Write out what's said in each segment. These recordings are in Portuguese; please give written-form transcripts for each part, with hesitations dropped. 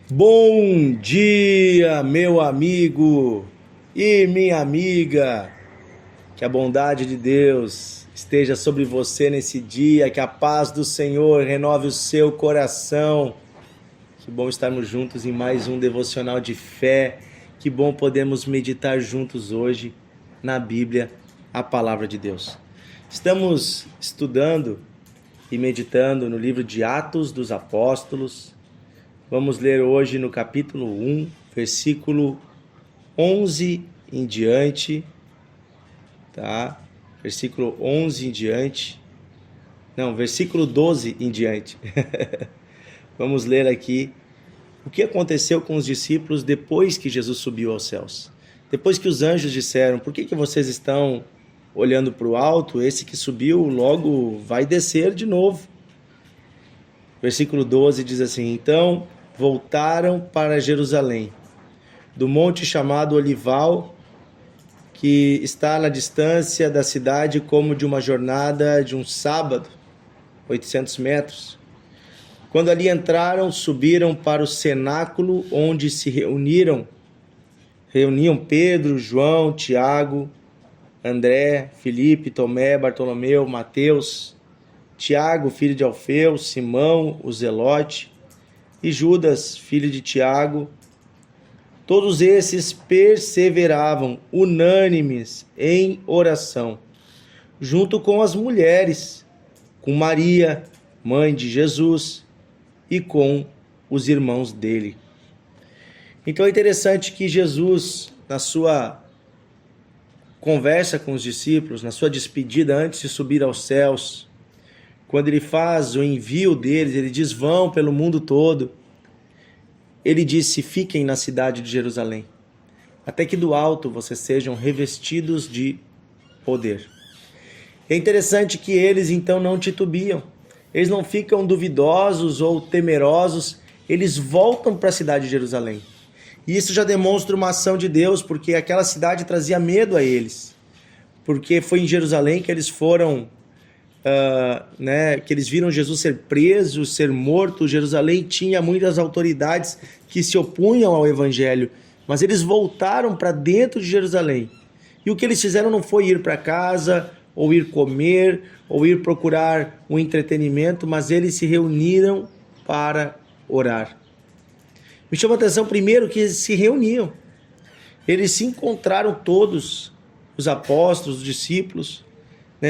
Bom dia, meu amigo e minha amiga. Que a bondade de Deus esteja sobre você nesse dia, que a paz do Senhor renove o seu coração. Que bom estarmos juntos em mais um devocional de fé. Que bom podermos meditar juntos hoje na Bíblia, a palavra de Deus. Estamos estudando e meditando no livro de Atos dos Apóstolos. Vamos ler hoje no capítulo 1, versículo 11 em diante, tá? Versículo 11 em diante. Não, versículo 12 em diante. Vamos ler aqui o que aconteceu com os discípulos depois que Jesus subiu aos céus. Depois que os anjos disseram: "Por que vocês estão olhando para o alto? Esse que subiu logo vai descer de novo." Versículo 12 diz assim: "Então voltaram para Jerusalém, do monte chamado Olival, que está na distância da cidade como de uma jornada de um sábado, 800 metros. Quando ali entraram, subiram para o cenáculo onde se reuniam Pedro, João, Tiago, André, Filipe, Tomé, Bartolomeu, Mateus, Tiago, filho de Alfeu, Simão, o Zelote, e Judas, filho de Tiago. Todos esses perseveravam unânimes em oração, junto com as mulheres, com Maria, mãe de Jesus, e com os irmãos dele." Então é interessante que Jesus, na sua conversa com os discípulos, na sua despedida antes de subir aos céus, quando ele faz o envio deles, ele diz: "Vão pelo mundo todo." Ele disse: "Fiquem na cidade de Jerusalém, até que do alto vocês sejam revestidos de poder." É interessante que eles então não titubeam, eles não ficam duvidosos ou temerosos, eles voltam para a cidade de Jerusalém. E isso já demonstra uma ação de Deus, porque aquela cidade trazia medo a eles, porque foi em Jerusalém que eles foram que eles viram Jesus ser preso, ser morto. Jerusalém tinha muitas autoridades que se opunham ao evangelho, mas eles voltaram para dentro de Jerusalém. E o que eles fizeram não foi ir para casa, ou ir comer, ou ir procurar um entretenimento, mas eles se reuniram para orar. Me chama a atenção primeiro que eles se reuniam. Eles se encontraram todos, os apóstolos, os discípulos,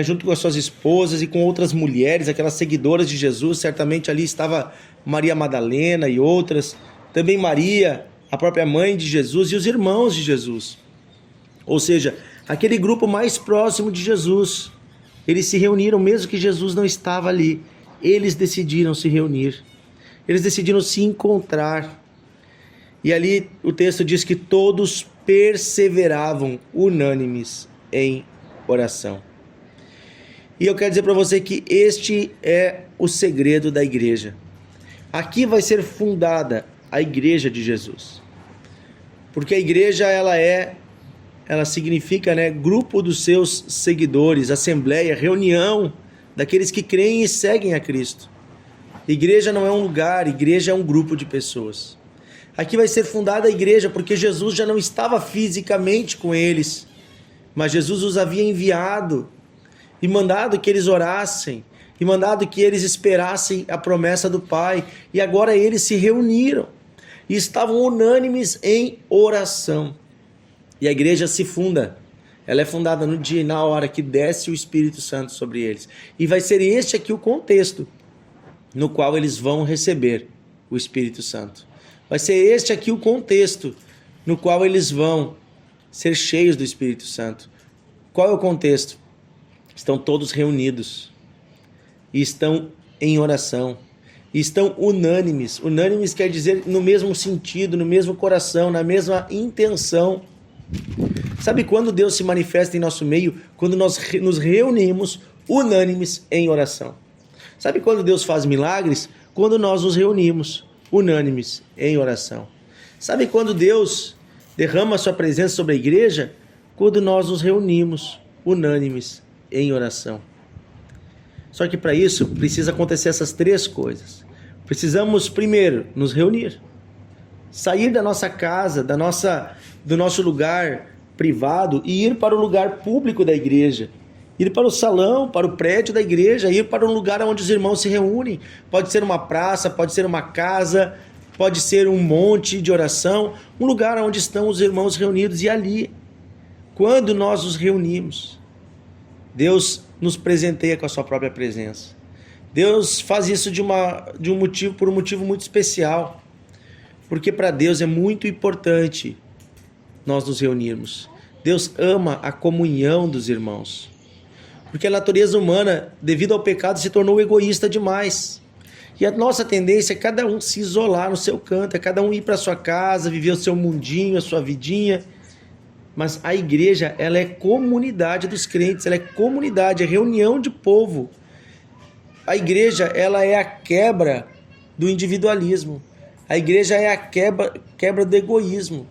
junto com as suas esposas e com outras mulheres, aquelas seguidoras de Jesus. Certamente ali estava Maria Madalena e outras, também Maria, a própria mãe de Jesus, e os irmãos de Jesus. Ou seja, aquele grupo mais próximo de Jesus. Eles se reuniram mesmo que Jesus não estava ali. Eles decidiram se reunir. Eles decidiram se encontrar. E ali o texto diz que todos perseveravam unânimes em oração. E eu quero dizer para você que este é o segredo da igreja. Aqui vai ser fundada a igreja de Jesus. Porque a igreja ela significa, grupo dos seus seguidores, assembleia, reunião daqueles que creem e seguem a Cristo. Igreja não é um lugar, igreja é um grupo de pessoas. Aqui vai ser fundada a igreja porque Jesus já não estava fisicamente com eles, mas Jesus os havia enviado e mandado que eles orassem, e mandado que eles esperassem a promessa do Pai. E agora eles se reuniram e estavam unânimes em oração. E a igreja se funda. Ela é fundada no dia e na hora que desce o Espírito Santo sobre eles. E vai ser este aqui o contexto no qual eles vão receber o Espírito Santo. Vai ser este aqui o contexto no qual eles vão ser cheios do Espírito Santo. Qual é o contexto? Estão todos reunidos e estão em oração, e estão unânimes. Unânimes quer dizer no mesmo sentido, no mesmo coração, na mesma intenção. Sabe quando Deus se manifesta em nosso meio? Quando nós nos reunimos unânimes em oração. Sabe quando Deus faz milagres? Quando nós nos reunimos unânimes em oração. Sabe quando Deus derrama a sua presença sobre a igreja? Quando nós nos reunimos unânimes em oração. Só que para isso precisa acontecer essas três coisas. Precisamos primeiro nos reunir. Sair da nossa casa, do nosso lugar privado e ir para o lugar público da igreja. Ir para o salão, para o prédio da igreja, ir para um lugar onde os irmãos se reúnem. Pode ser uma praça, pode ser uma casa, pode ser um monte de oração, um lugar onde estão os irmãos reunidos. E ali, quando nós nos reunimos, Deus nos presenteia com a sua própria presença. Deus faz isso por um motivo muito especial. Porque para Deus é muito importante nós nos reunirmos. Deus ama a comunhão dos irmãos. Porque a natureza humana, devido ao pecado, se tornou egoísta demais. E a nossa tendência é cada um se isolar no seu canto, é cada um ir para a sua casa, viver o seu mundinho, a sua vidinha. Mas a igreja, ela é comunidade dos crentes, ela é comunidade, é reunião de povo. A igreja, ela é a quebra do individualismo. A igreja é a quebra do egoísmo.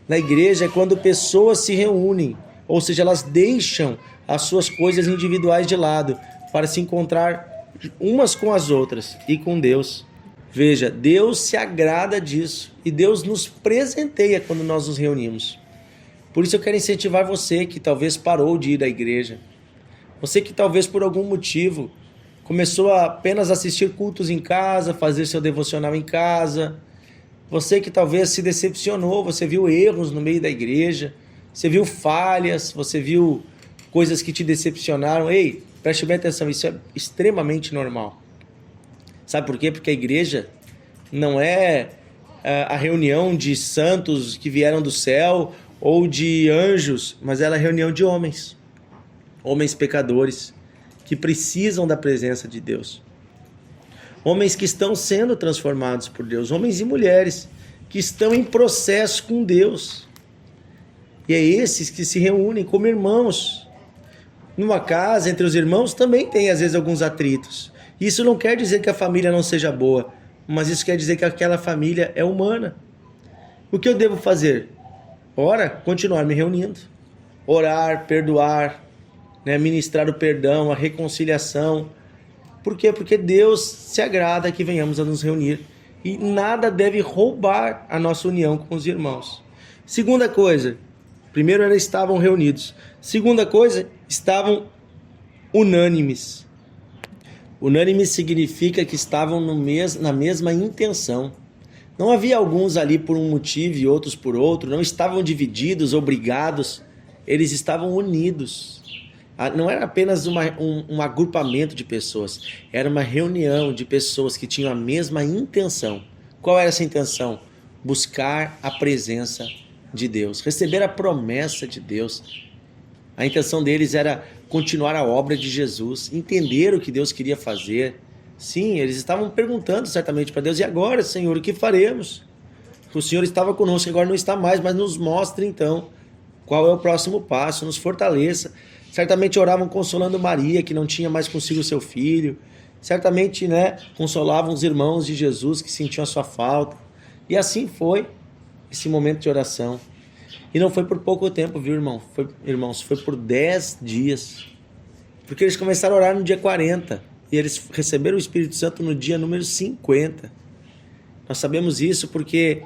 Na igreja é quando pessoas se reúnem, ou seja, elas deixam as suas coisas individuais de lado para se encontrar umas com as outras e com Deus. Veja, Deus se agrada disso e Deus nos presenteia quando nós nos reunimos. Por isso eu quero incentivar você que talvez parou de ir à igreja. Você que talvez por algum motivo começou a apenas assistir cultos em casa, fazer seu devocional em casa. Você que talvez se decepcionou, você viu erros no meio da igreja, você viu falhas, você viu coisas que te decepcionaram. Ei, preste bem atenção, isso é extremamente normal. Sabe por quê? Porque a igreja não é a reunião de santos que vieram do céu ou de anjos, mas ela é a reunião de homens. Homens pecadores que precisam da presença de Deus. Homens que estão sendo transformados por Deus. Homens e mulheres que estão em processo com Deus. E é esses que se reúnem como irmãos. Numa casa, entre os irmãos, também tem às vezes alguns atritos. Isso não quer dizer que a família não seja boa, mas isso quer dizer que aquela família é humana. O que eu devo fazer? Ora, continuar me reunindo. Orar, perdoar, ministrar o perdão, a reconciliação. Por quê? Porque Deus se agrada que venhamos a nos reunir. E nada deve roubar a nossa união com os irmãos. Segunda coisa, primeiro eles estavam reunidos. Segunda coisa, estavam unânimes. Unânimes significa que estavam na mesma intenção. Não havia alguns ali por um motivo e outros por outro. Não estavam divididos ou brigados. Eles estavam unidos. Não era apenas um agrupamento de pessoas, era uma reunião de pessoas que tinham a mesma intenção. Qual era essa intenção? Buscar a presença de Deus, receber a promessa de Deus. A intenção deles era continuar a obra de Jesus, entender o que Deus queria fazer. Sim, eles estavam perguntando certamente para Deus, e agora, Senhor, o que faremos? O Senhor estava conosco, agora não está mais, mas nos mostre então qual é o próximo passo, nos fortaleça. Certamente oravam consolando Maria, que não tinha mais consigo seu filho. Certamente, consolavam os irmãos de Jesus que sentiam a sua falta. E assim foi esse momento de oração. E não foi por pouco tempo, viu, irmãos? Foi por 10 dias. Porque eles começaram a orar no dia 40. E eles receberam o Espírito Santo no dia número 50. Nós sabemos isso porque,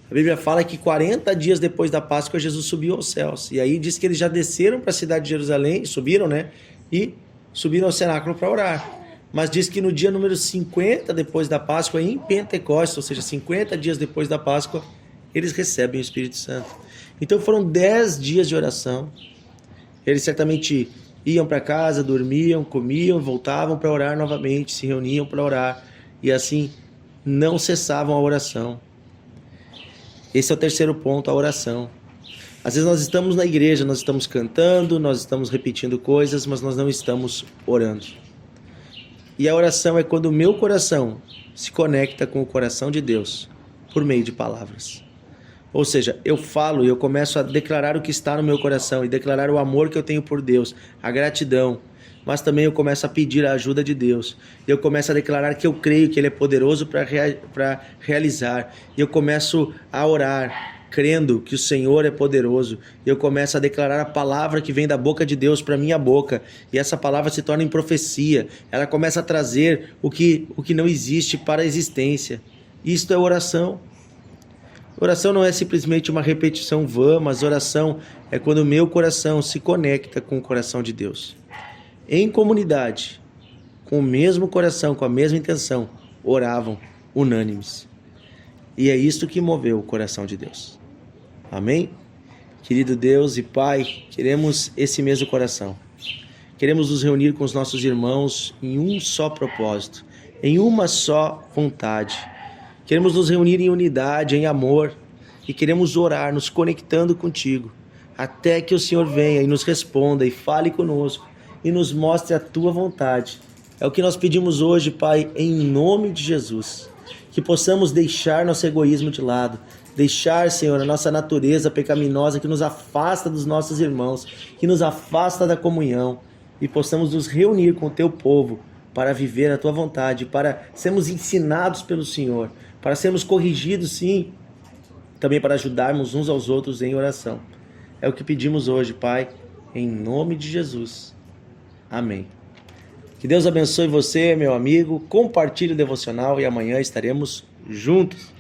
a Bíblia fala que 40 dias depois da Páscoa, Jesus subiu aos céus. E aí diz que eles já desceram para a cidade de Jerusalém, subiram, e subiram ao cenáculo para orar. Mas diz que no dia número 50 depois da Páscoa, em Pentecostes, ou seja, 50 dias depois da Páscoa, eles recebem o Espírito Santo. Então foram 10 dias de oração. Eles certamente iam para casa, dormiam, comiam, voltavam para orar novamente, se reuniam para orar. E assim não cessavam a oração. Esse é o terceiro ponto, a oração. Às vezes nós estamos na igreja, nós estamos cantando, nós estamos repetindo coisas, mas nós não estamos orando. E a oração é quando o meu coração se conecta com o coração de Deus por meio de palavras. Ou seja, eu falo e eu começo a declarar o que está no meu coração e declarar o amor que eu tenho por Deus, a gratidão. Mas também eu começo a pedir a ajuda de Deus. Eu começo a declarar que eu creio que Ele é poderoso para realizar. E eu começo a orar, crendo que o Senhor é poderoso. E eu começo a declarar a palavra que vem da boca de Deus para minha boca. E essa palavra se torna em profecia. Ela começa a trazer o que não existe para a existência. Isto é oração. Oração não é simplesmente uma repetição vã, mas oração é quando o meu coração se conecta com o coração de Deus. Em comunidade, com o mesmo coração, com a mesma intenção, oravam unânimes. E é isto que moveu o coração de Deus. Amém? Querido Deus e Pai, queremos esse mesmo coração. Queremos nos reunir com os nossos irmãos em um só propósito, em uma só vontade. Queremos nos reunir em unidade, em amor, e queremos orar, nos conectando contigo, até que o Senhor venha e nos responda e fale conosco e nos mostre a tua vontade. É o que nós pedimos hoje, Pai, em nome de Jesus. Que possamos deixar nosso egoísmo de lado, deixar, Senhor, a nossa natureza pecaminosa que nos afasta dos nossos irmãos, que nos afasta da comunhão, e possamos nos reunir com o teu povo para viver a tua vontade, para sermos ensinados pelo Senhor, para sermos corrigidos, sim, também para ajudarmos uns aos outros em oração. É o que pedimos hoje, Pai, em nome de Jesus. Amém. Que Deus abençoe você, meu amigo. Compartilhe o devocional e amanhã estaremos juntos.